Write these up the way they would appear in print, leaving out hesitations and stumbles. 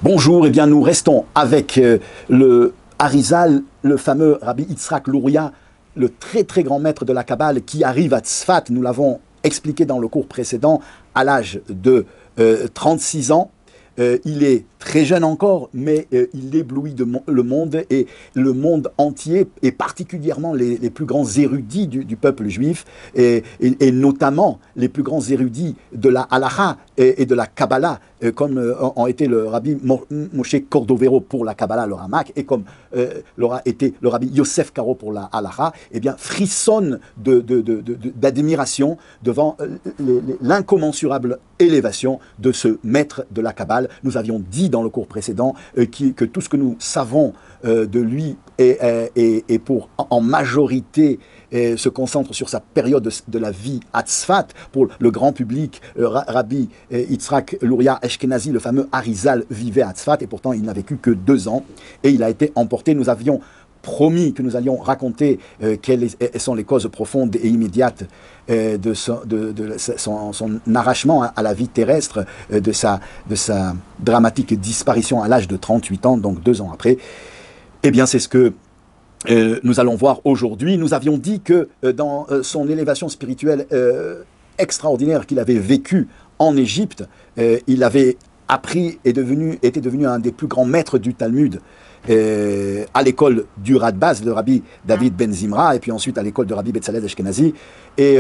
Bonjour, eh bien nous restons avec le Harizal, le fameux Rabbi Yitzhak Luria, le très très grand maître de la Kabbale qui arrive à Tzfat, nous l'avons expliqué dans le cours précédent, à l'âge de 36 ans. Il est très jeune encore, mais il éblouit le monde et le monde entier, et particulièrement les plus grands érudits du peuple juif, et notamment les plus grands érudits de la Halacha et de la Kabbalah, comme ont été le Rabbi Moshe Cordovero pour la Kabbalah, le Ramak, et comme l'aura été le Rabbi Yosef Karo pour la Halacha, eh bien frissonne d'admiration devant l'incommensurable élévation de ce maître de la Kabbale. Nous avions dit dans le cours précédent que tout ce que nous savons de lui est pour en majorité se concentre sur sa période de la vie à Tzfat. Pour le grand public, Rabbi Yitzhak Luria Ashkenazi, le fameux Harizal, vivait à Tzfat et pourtant il n'a vécu que 2 ans et il a été emporté. Nous avions promis que nous allions raconter quelles sont les causes profondes et immédiates de son arrachement à la vie terrestre, de sa dramatique disparition à l'âge de 38 ans, donc 2 ans après. Eh bien, c'est ce que nous allons voir aujourd'hui. Nous avions dit que dans son élévation spirituelle extraordinaire qu'il avait vécue en Égypte, il avait appris et était devenu un des plus grands maîtres du Talmud à l'école du Radbaz, de Rabbi David Ben Zimra, et puis ensuite à l'école de Rabbi Betzalel Ashkenazi. Et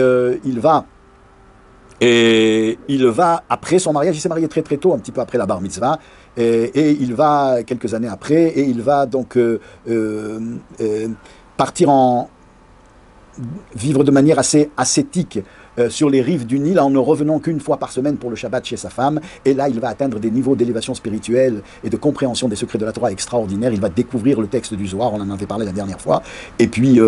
il va, après son mariage, il s'est marié très très tôt, un petit peu après la bar mitzvah, et il va, quelques années après, et il va donc vivre de manière assez ascétique sur les rives du Nil en ne revenant qu'une fois par semaine pour le Shabbat chez sa femme. Et là, il va atteindre des niveaux d'élévation spirituelle et de compréhension des secrets de la Torah extraordinaires. Il va découvrir le texte du Zohar, on en avait parlé la dernière fois. Et puis,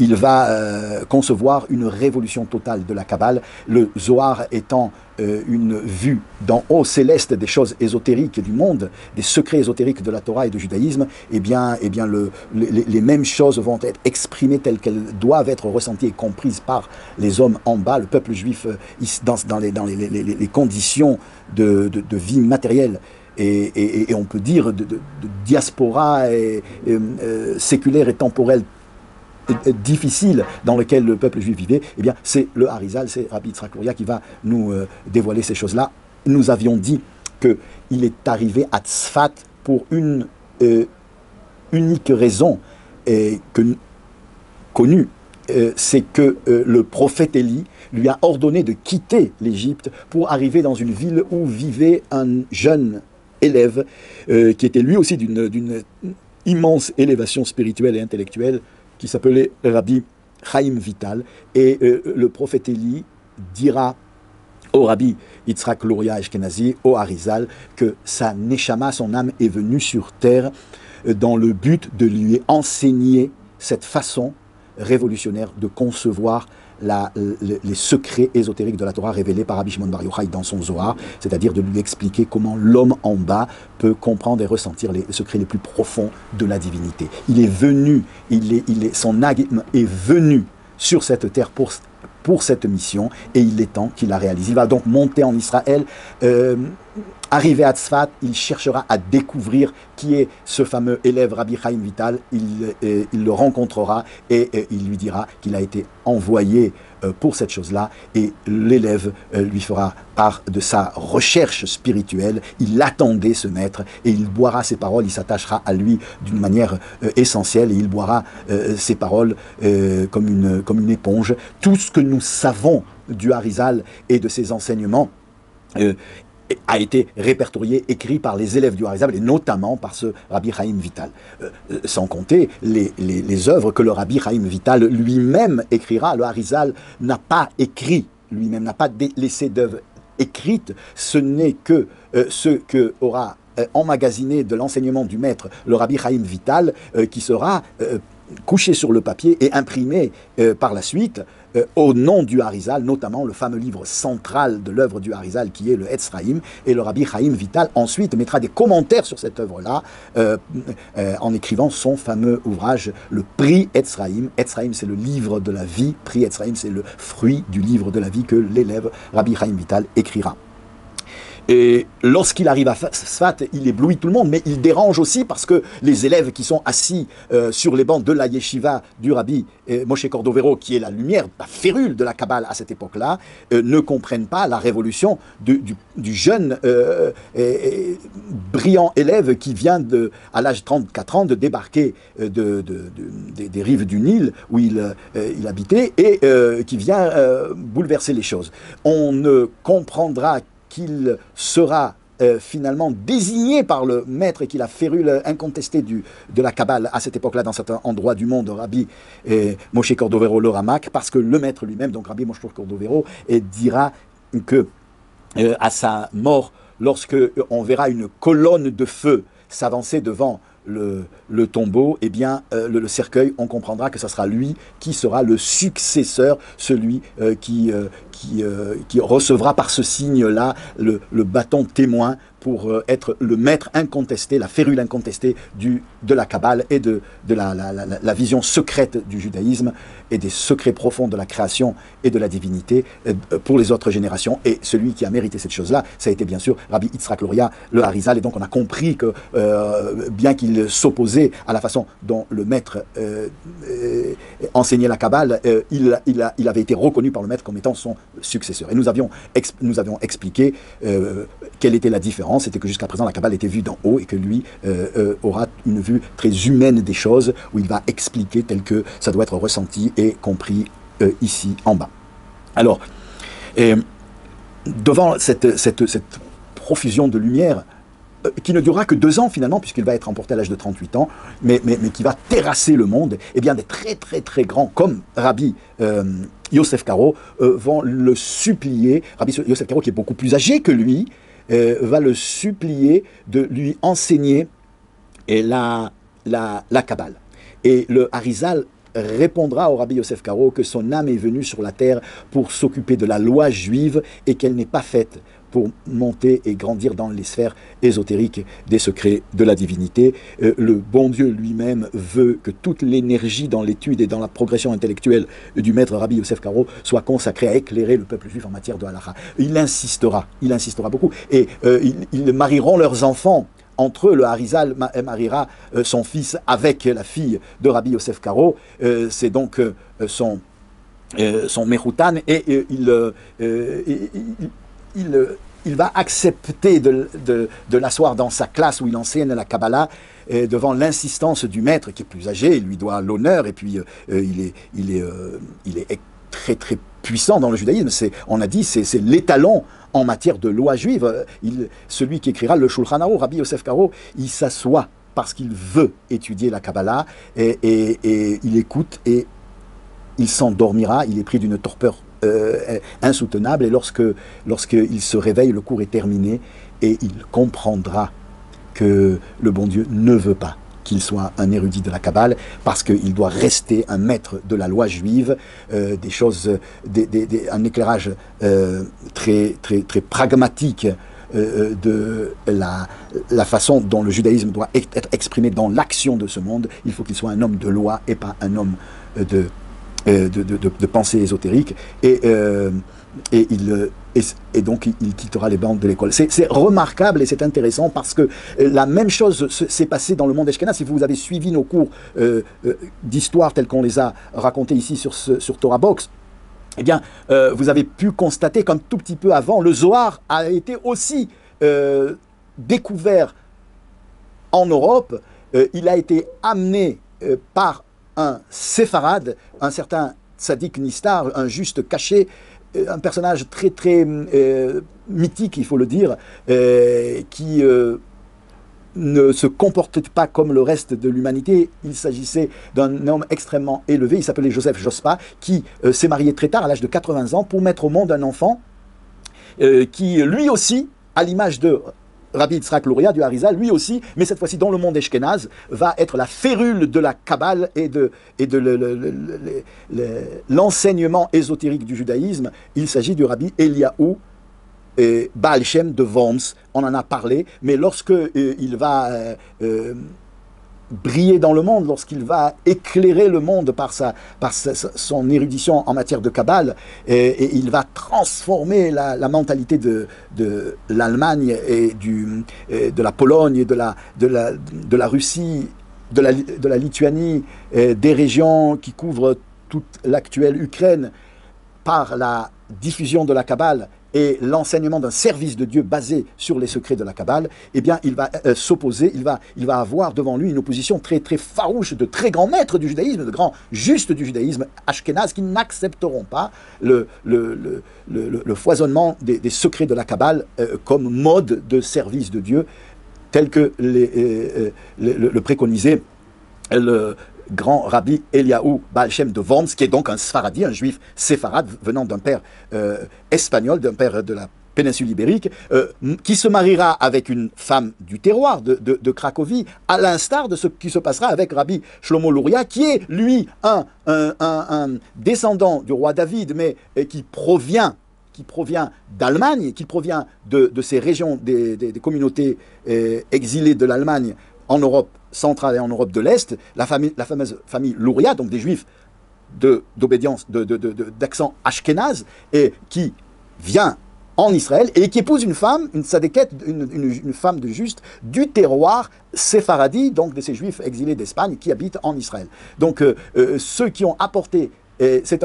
il va concevoir une révolution totale de la Kabbale, le Zohar étant une vue d'en haut céleste des choses ésotériques du monde, des secrets ésotériques de la Torah et du judaïsme. Eh bien les mêmes choses vont être exprimées telles qu'elles doivent être ressenties et comprises par les hommes en bas, le peuple juif dans les conditions de vie matérielle et on peut dire de diaspora séculaire et temporelle difficile dans lequel le peuple juif vivait. Eh bien, c'est le Harizal, c'est Rabbi Yitzhak Luria qui va nous dévoiler ces choses-là. Nous avions dit qu'il est arrivé à Tzfat pour une unique raison connue, c'est que le prophète Élie lui a ordonné de quitter l'Égypte pour arriver dans une ville où vivait un jeune élève qui était lui aussi d'une immense élévation spirituelle et intellectuelle, qui s'appelait Rabbi Chaim Vital. Et le prophète Élie dira au Rabbi Yitzhak Luria Ashkenazi, au Harizal, que sa neshama, son âme, est venue sur terre dans le but de lui enseigner cette façon révolutionnaire de concevoir les secrets ésotériques de la Torah révélés par Rabbi Shimon Bar Yochai dans son Zohar, c'est-à-dire de lui expliquer comment l'homme en bas peut comprendre et ressentir les secrets les plus profonds de la divinité. Il est venu, son âme est venu sur cette terre pour cette mission, et il est temps qu'il la réalise. Il va donc monter en Israël. Arrivé à Tzfat, il cherchera à découvrir qui est ce fameux élève Rabbi Chaim Vital. Il le rencontrera et il lui dira qu'il a été envoyé pour cette chose-là, et l'élève lui fera part de sa recherche spirituelle. Il attendait ce maître et il boira ses paroles, il s'attachera à lui d'une manière essentielle et il boira ses paroles comme une éponge. Tout ce que nous savons du Harizal et de ses enseignements a été répertorié, écrit par les élèves du Harizal, et notamment par ce Rabbi Chaim Vital. Sans compter les œuvres que le Rabbi Chaim Vital lui-même écrira. Le Harizal n'a pas écrit lui-même, n'a pas laissé d'œuvres écrites. Ce n'est que ce que aura emmagasiné de l'enseignement du maître le Rabbi Chaim Vital, qui sera couché sur le papier et imprimé par la suite au nom du Harizal, notamment le fameux livre central de l'œuvre du Harizal qui est le Etz Chaim, et le Rabbi Chaim Vital ensuite mettra des commentaires sur cette œuvre-là en écrivant son fameux ouvrage, le Pri Etz Chaim. Etz Chaim, c'est le livre de la vie, Pri Etz Chaim, c'est le fruit du livre de la vie que l'élève Rabbi Chaim Vital écrira. Et lorsqu'il arrive à Sfat, il éblouit tout le monde, mais il dérange aussi parce que les élèves qui sont assis sur les bancs de la yeshiva du rabbi Moshe Cordovero, qui est la lumière, la férule de la Kabbale à cette époque-là, ne comprennent pas la révolution du jeune brillant élève qui vient à l'âge de 34 ans de débarquer des rives du Nil où il habitait et qui vient bouleverser les choses. On ne comprendra qu'il sera finalement désigné par le maître qui la férule incontestée de la Kabbale à cette époque-là dans certains endroits du monde, Rabbi Moshe Cordovero le Ramak, parce que le maître lui-même, donc Rabbi Moshe Cordovero, dira que à sa mort, lorsque on verra une colonne de feu s'avancer devant le tombeau, eh bien, le cercueil, on comprendra que ce sera lui qui sera le successeur, celui qui recevra par ce signe-là le bâton témoin pour être le maître incontesté, la férule incontestée de la Kabbale et de la vision secrète du judaïsme et des secrets profonds de la création et de la divinité pour les autres générations. Et celui qui a mérité cette chose-là, ça a été bien sûr Rabbi Yitzhak Luria, le Harizal. Et donc on a compris que bien qu'il s'opposait à la façon dont le maître enseignait la Kabbale, il avait été reconnu par le maître comme étant son successeur. Et nous avions expliqué quelle était la différence. C'était que jusqu'à présent la Kabbale était vue d'en haut et que lui aura une vue très humaine des choses où il va expliquer tel que ça doit être ressenti et compris ici en bas. Alors, devant cette profusion de lumière qui ne durera que 2 ans finalement, puisqu'il va être emporté à l'âge de 38 ans, mais qui va terrasser le monde, et bien des très très très grands comme Rabbi Yosef Karo vont le supplier. Rabbi Yosef Karo, qui est beaucoup plus âgé que lui, va le supplier de lui enseigner la Kabbale. Et le Harizal répondra au Rabbi Yosef Karo que son âme est venue sur la terre pour s'occuper de la loi juive et qu'elle n'est pas faite pour monter et grandir dans les sphères ésotériques des secrets de la divinité. Le bon Dieu lui-même veut que toute l'énergie dans l'étude et dans la progression intellectuelle du maître Rabbi Yosef Karo soit consacrée à éclairer le peuple juif en matière de halakha. Il insistera beaucoup. Et ils marieront leurs enfants. Entre eux, le Harizal mariera son fils avec la fille de Rabbi Yosef Karo. C'est donc son Mechoutan, et il va accepter de l'asseoir dans sa classe où il enseigne la Kabbalah devant l'insistance du maître qui est plus âgé. Il lui doit l'honneur et puis il est très très puissant dans le judaïsme. On a dit c'est l'étalon en matière de loi juive. Celui qui écrira le Shulchan Aruch, Rabbi Yosef Karo, il s'assoit parce qu'il veut étudier la Kabbalah et il écoute et il s'endormira. Il est pris d'une torpeur insoutenable, et lorsqu'il se réveille, le cours est terminé et il comprendra que le bon Dieu ne veut pas qu'il soit un érudit de la Kabbale, parce qu'il doit rester un maître de la loi juive, des choses, un éclairage très, très, très pragmatique de la façon dont le judaïsme doit être exprimé dans l'action de ce monde. Il faut qu'il soit un homme de loi et pas un homme de pensée ésotérique, et donc il quittera les bancs de l'école. C'est remarquable et c'est intéressant parce que la même chose s'est passée dans le monde Ashkenaz. Si vous avez suivi nos cours d'histoire tels qu'on les a racontés ici sur Torah Box, eh bien, vous avez pu constater qu'un tout petit peu avant, le Zohar a été aussi découvert en Europe. Il a été amené par un séfarade, un certain Tzadik Nistar, un juste caché, un personnage très très mythique, il faut le dire, qui ne se comportait pas comme le reste de l'humanité. Il s'agissait d'un homme extrêmement élevé, il s'appelait Joseph Jospa, qui s'est marié très tard, à l'âge de 80 ans, pour mettre au monde un enfant qui, lui aussi, à l'image de Rabbi Yitzhak Luria du Harizal, lui aussi, mais cette fois-ci dans le monde Ashkenaz, va être la férule de la Kabbale et de l'enseignement ésotérique du judaïsme. Il s'agit du Rabbi Eliyahu Baal Shem de Worms. On en a parlé, mais lorsque il va briller dans le monde, lorsqu'il va éclairer le monde par son érudition en matière de Kabbale, et il va transformer la mentalité de l'Allemagne et de la Pologne et de la Russie, de la Lituanie, des régions qui couvrent toute l'actuelle Ukraine, par la diffusion de la Kabbale et l'enseignement d'un service de Dieu basé sur les secrets de la Kabbale, eh bien, il va s'opposer, il va avoir devant lui une opposition très, très farouche de très grands maîtres du judaïsme, de grands justes du judaïsme ashkénazes, qui n'accepteront pas le foisonnement des secrets de la Kabbale comme mode de service de Dieu, tel que le préconisait le grand rabbi Eliaou Baal Shem de Worms, qui est donc un Sfaradi, un juif séfarade venant d'un père espagnol, d'un père de la péninsule ibérique, qui se mariera avec une femme du terroir de Cracovie, à l'instar de ce qui se passera avec Rabbi Shlomo Louria, qui est, lui, un descendant du roi David, mais qui provient d'Allemagne, qui provient de ces régions des communautés exilées de l'Allemagne en Europe centrale et en Europe de l'Est, la fameuse famille Louria, donc des juifs d'obédience, d'accent ashkénaze, et qui vient en Israël et qui épouse une femme, une tzadékette, une femme de juste du terroir séfaradi, donc de ces juifs exilés d'Espagne qui habitent en Israël. Donc ceux qui ont apporté, ce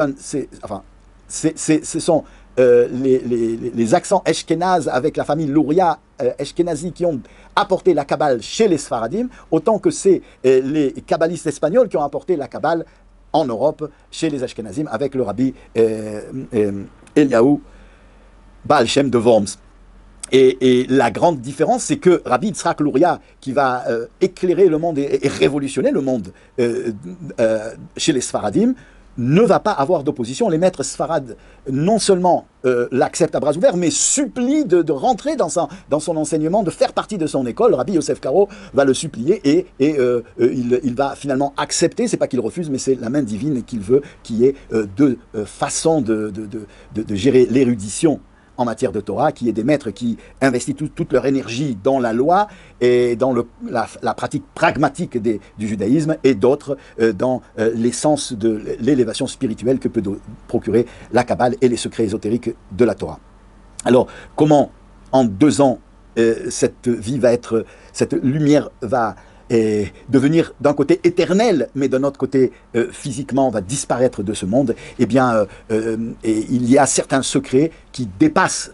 sont les accents ashkénazes avec la famille Louria ashkénazi qui ont apporté la Kabbale chez les Sfaradim, autant que c'est les kabbalistes espagnols qui ont apporté la Kabbale en Europe chez les Ashkénazim avec le rabbi Eliaou Baal Shem de Worms. Et la grande différence, c'est que Rabbi Yitzhak Louria, qui va éclairer le monde et révolutionner le monde chez les Sfaradim, ne va pas avoir d'opposition. Les maîtres sfarades non seulement l'acceptent à bras ouverts, mais supplient de rentrer dans son enseignement, de faire partie de son école. Rabbi Yosef Karo va le supplier et il va finalement accepter. C'est pas qu'il refuse, mais c'est la main divine qu'il veut qu'il y ait deux façons de gérer l'érudition en matière de Torah, qui est des maîtres qui investissent toute leur énergie dans la loi et dans la pratique pragmatique du judaïsme, et d'autres dans l'essence de l'élévation spirituelle que peut procurer la Kabbale et les secrets ésotériques de la Torah. Alors, comment en 2 ans cette lumière va devenir d'un côté éternel, mais d'un autre côté physiquement va disparaître de ce monde? Eh bien, et il y a certains secrets qui dépassent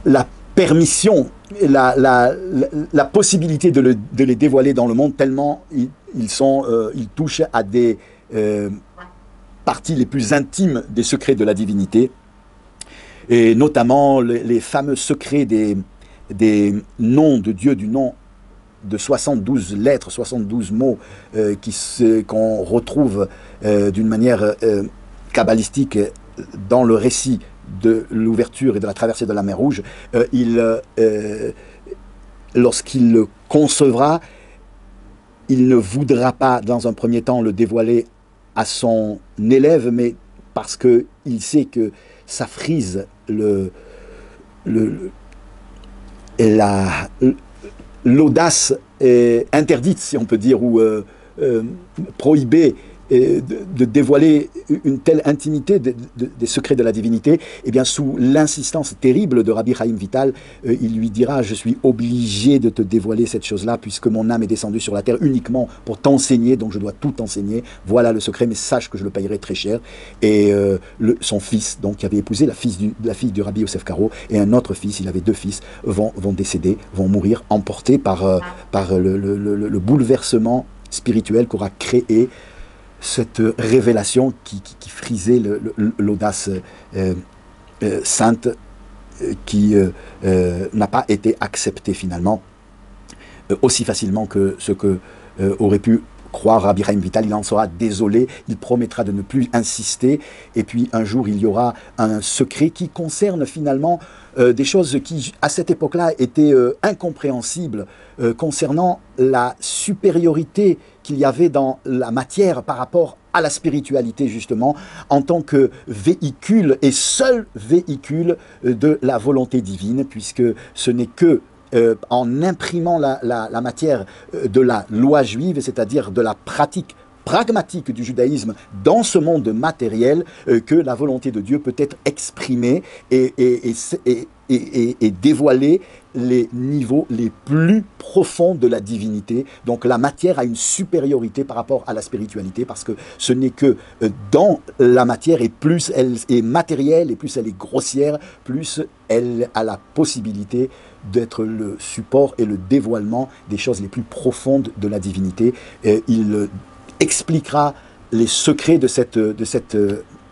la permission, la possibilité de les dévoiler dans le monde, tellement ils touchent à des parties les plus intimes des secrets de la divinité, et notamment les fameux secrets des noms de Dieu, du nom de 72 lettres, 72 mots qu'on retrouve d'une manière kabbalistique dans le récit de l'ouverture et de la traversée de la mer Rouge. Lorsqu'il le concevra, il ne voudra pas dans un premier temps le dévoiler à son élève, mais parce qu'il sait que ça frise l'audace interdite, si on peut dire, ou prohibée de dévoiler une telle intimité des secrets de la divinité. Eh bien, sous l'insistance terrible de Rabbi Chaim Vital, il lui dira: je suis obligé de te dévoiler cette chose-là, puisque mon âme est descendue sur la terre uniquement pour t'enseigner, donc je dois tout t'enseigner. Voilà le secret, mais sache que je le payerai très cher. Et son fils, donc, qui avait épousé la fille du Rabbi Yosef Karo, et un autre fils, il avait 2 fils, vont décéder, vont mourir, emportés par le bouleversement spirituel qu'aura créé cette révélation qui frisait l'audace sainte, qui n'a pas été acceptée finalement aussi facilement que ce que aurait pu croire Rabbi Chaim Vital. Il en sera désolé, il promettra de ne plus insister, et puis un jour il y aura un secret qui concerne finalement des choses qui à cette époque-là étaient incompréhensibles, concernant la supériorité qu'il y avait dans la matière par rapport à la spiritualité, justement, en tant que véhicule et seul véhicule de la volonté divine, puisque ce n'est que en imprimant la matière de la loi juive, c'est-à-dire de la pratique pragmatique du judaïsme dans ce monde matériel, que la volonté de Dieu peut être exprimée et dévoiler les niveaux les plus profonds de la divinité. Donc la matière a une supériorité par rapport à la spiritualité, parce que ce n'est que dans la matière, et plus elle est matérielle, et plus elle est grossière, plus elle a la possibilité d'être le support et le dévoilement des choses les plus profondes de la divinité. Il expliquera les secrets de cette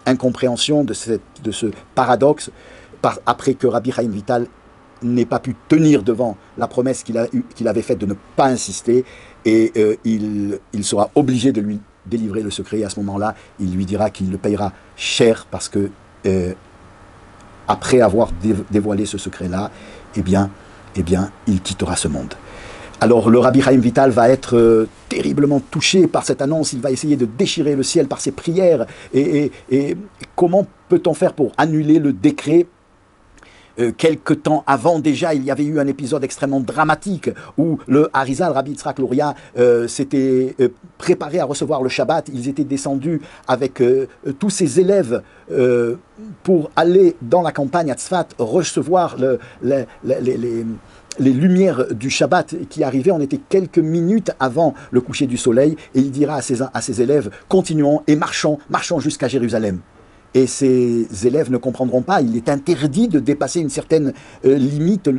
incompréhension, de ce paradoxe, après que Rabbi Chaim Vital n'ait pas pu tenir devant la promesse qu'il avait faite de ne pas insister, et il sera obligé de lui délivrer le secret. Et à ce moment-là, il lui dira qu'il le payera cher, parce que après avoir dévoilé ce secret-là, eh bien, il quittera ce monde. Alors le Rabbi Chaim Vital va être terriblement touché par cette annonce. Il va essayer de déchirer le ciel par ses prières. Et comment peut-on faire pour annuler le décret? Quelque temps avant déjà, il y avait eu un épisode extrêmement dramatique où le Harizal, Rabbi Yitzhak Luria, s'était préparé à recevoir le Shabbat. Ils étaient descendus avec tous ses élèves pour aller dans la campagne à Tzfat recevoir les lumières du Shabbat qui arrivaient. On était quelques minutes avant le coucher du soleil, et il dira à ses élèves: continuons et marchons jusqu'à Jérusalem. Et ces élèves ne comprendront pas. Il est interdit de dépasser une certaine limite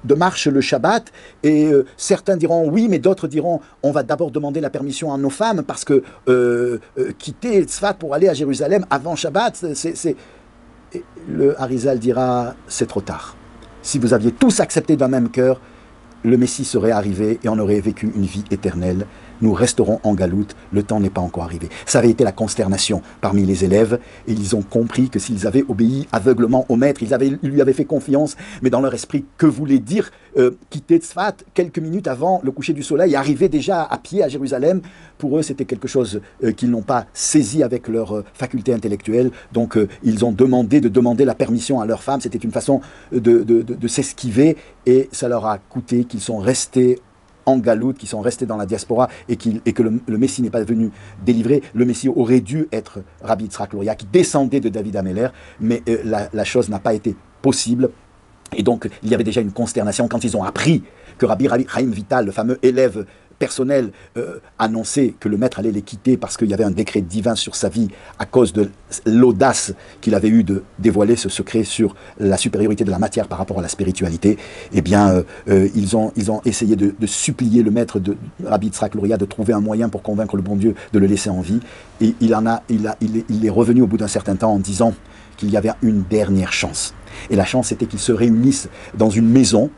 de marche le Shabbat. Et certains diront oui, mais d'autres diront on va d'abord demander la permission à nos femmes, parce que quitter Tzfat pour aller à Jérusalem avant Shabbat, Et le Harizal dira: c'est trop tard. Si vous aviez tous accepté d'un même cœur, le Messie serait arrivé et on aurait vécu une vie éternelle. Nous resterons en galoute, le temps n'est pas encore arrivé. Ça avait été la consternation parmi les élèves, et ils ont compris que s'ils avaient obéi aveuglement au maître, ils lui avaient fait confiance, mais dans leur esprit, que voulait dire quitter Tzfat quelques minutes avant le coucher du soleil, arriver déjà à pied à Jérusalem? Pour eux, c'était quelque chose qu'ils n'ont pas saisi avec leur faculté intellectuelle. Donc ils ont demandé la permission à leurs femmes. C'était une façon de s'esquiver, et ça leur a coûté qu'ils sont restés en galoute, qui sont restés dans la diaspora, et que le Messie n'est pas venu délivrer. Le Messie aurait dû être Rabbi Yitzhak Luria, qui descendait de David Ameller, mais la chose n'a pas été possible. Et donc, il y avait déjà une consternation quand ils ont appris que Rabbi Chaim Vital, le fameux élève personnel, annonçait que le maître allait les quitter parce qu'il y avait un décret divin sur sa vie à cause de l'audace qu'il avait eue de dévoiler ce secret sur la supériorité de la matière par rapport à la spiritualité. Eh bien, ils ont essayé de supplier le maître de Rabbi Yitzhak Luria de trouver un moyen pour convaincre le bon Dieu de le laisser en vie. Et il est revenu au bout d'un certain temps en disant qu'il y avait une dernière chance. Et la chance, c'était qu'ils se réunissent dans une maison,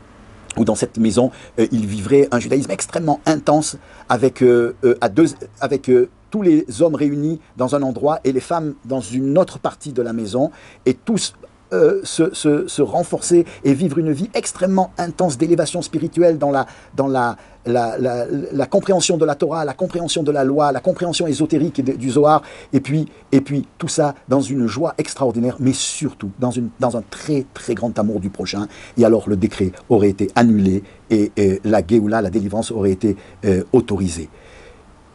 où dans cette maison, ils vivraient un judaïsme extrêmement intense, avec tous les hommes réunis dans un endroit et les femmes dans une autre partie de la maison, et tous se renforcer et vivre une vie extrêmement intense d'élévation spirituelle dans la compréhension de la Torah, la compréhension de la loi, la compréhension ésotérique du Zohar, et puis tout ça dans une joie extraordinaire, mais surtout dans un très très grand amour du prochain. Et alors le décret aurait été annulé, et la Géoula, la délivrance, aurait été autorisée.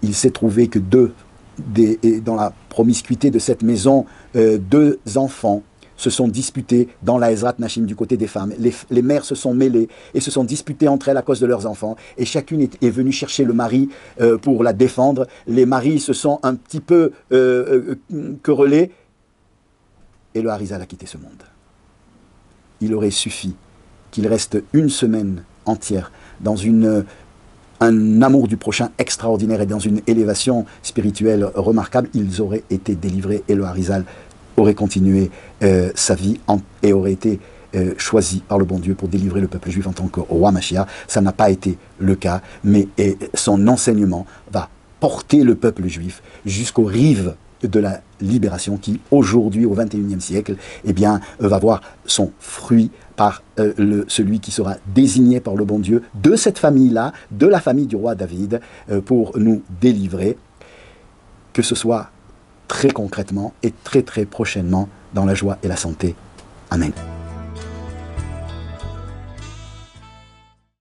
Il s'est trouvé que dans la promiscuité de cette maison, deux enfants se sont disputés dans la Ezrat Nashim du côté des femmes. Les mères se sont mêlées et se sont disputées entre elles à cause de leurs enfants. Et chacune est venue chercher le mari pour la défendre. Les maris se sont un petit peu querellés. Et le Harizal a quitté ce monde. Il aurait suffi qu'il reste une semaine entière dans un amour du prochain extraordinaire et dans une élévation spirituelle remarquable. Ils auraient été délivrés, et le Harizal aurait continué sa vie et aurait été choisi par le bon Dieu pour délivrer le peuple juif en tant que roi Mashiach. Ça n'a pas été le cas, mais son enseignement va porter le peuple juif jusqu'aux rives de la libération qui, aujourd'hui, au XXIe siècle, eh bien, va voir son fruit par celui qui sera désigné par le bon Dieu de cette famille-là, de la famille du roi David, pour nous délivrer, que ce soit très concrètement et très très prochainement dans la joie et la santé. Amen.